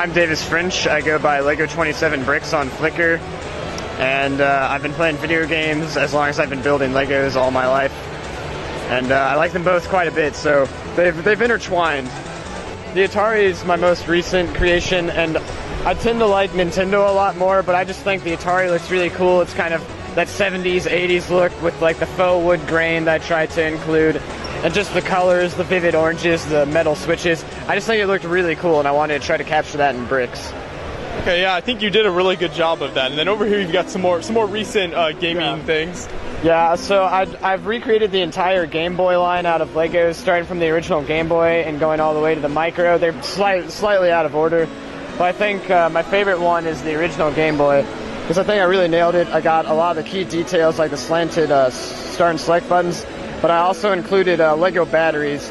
I'm Davis French. I go by Lego27 Bricks on Flickr, and I've been playing video games as long as I've been building Legos all my life. And I like them both quite a bit, so they've intertwined. The Atari is my most recent creation, and I tend to like Nintendo a lot more, but I just think the Atari looks really cool. It's kind of that 70s, 80s look with like the faux wood grain that I tried to include, and just the colors, the vivid oranges, the metal switches. I just think it looked really cool, and I wanted to try to capture that in bricks. Okay, yeah, I think you did a really good job of that. And then over here you've got some more recent gaming things. Yeah, so I've recreated the entire Game Boy line out of Legos, starting from the original Game Boy and going all the way to the Micro. They're slightly out of order, but I think my favorite one is the original Game Boy, because I think I really nailed it. I got a lot of the key details, like the slanted start and select buttons, but I also included Lego batteries,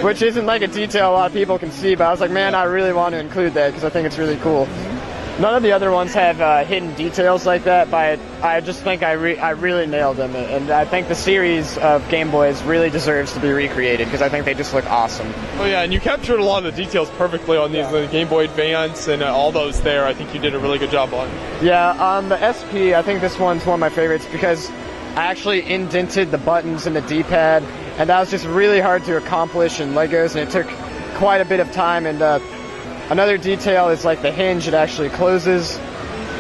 which isn't like a detail a lot of people can see, but I was like, man, I really want to include that because I think it's really cool. None of the other ones have hidden details like that, but I just think I really nailed them, and I think the series of Game Boys really deserves to be recreated because I think they just look awesome. Oh yeah, and you captured a lot of the details perfectly on these Game Boy Advance and all those there. I think you did a really good job on. Yeah, on the SP, I think this one's one of my favorites because I actually indented the buttons in the D-pad, and that was just really hard to accomplish in Legos, and it took quite a bit of time. And another detail is like the hinge, it actually closes.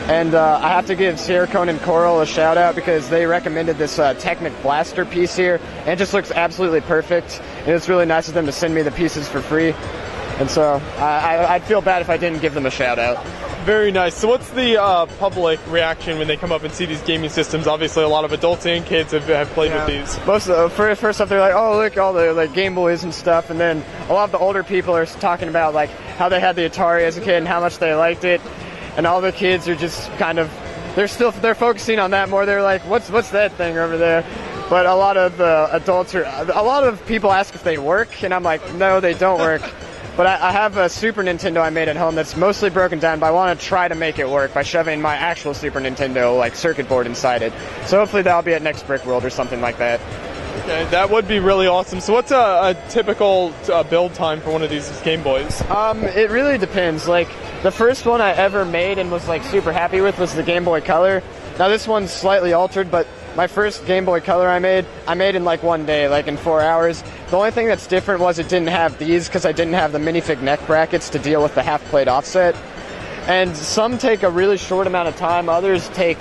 And I have to give Sierra Cone and Coral a shout out because they recommended this Technic Blaster piece here, and it just looks absolutely perfect. And it's really nice of them to send me the pieces for free. And so I'd feel bad if I didn't give them a shout out. Very nice. So what's the public reaction when they come up and see these gaming systems? Obviously a lot of adults and kids have played with these. Most of the first off, they're like, oh, look, all the like Game Boys and stuff. And then a lot of the older people are talking about like how they had the Atari as a kid and how much they liked it. And all the kids are just kind of, they're focusing on that more. They're like, what's that thing over there? But a lot of a lot of people ask if they work, and I'm like, no, they don't work. But I have a Super Nintendo I made at home that's mostly broken down, but I want to try to make it work by shoving my actual Super Nintendo like circuit board inside it. So hopefully that'll be at next Brickworld or something like that. Okay, that would be really awesome. So what's a typical build time for one of these Game Boys? It really depends. Like the first one I ever made and was like super happy with was the Game Boy Color. Now this one's slightly altered, but my first Game Boy Color I made in like one day, like in 4 hours. The only thing that's different was it didn't have these because I didn't have the minifig neck brackets to deal with the half plate offset. And some take a really short amount of time, others take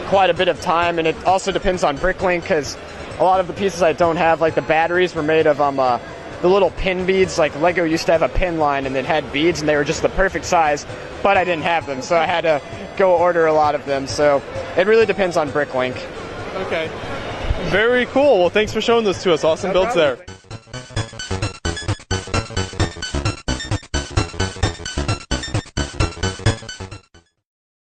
quite a bit of time, and it also depends on Bricklink because a lot of the pieces I don't have, like the batteries, were made of the little pin beads. Like Lego used to have a pin line and it had beads and they were just the perfect size, but I didn't have them, so I had to go order a lot of them. So it really depends on Bricklink. Okay. Very cool. Well, thanks for showing those to us. Awesome builds there.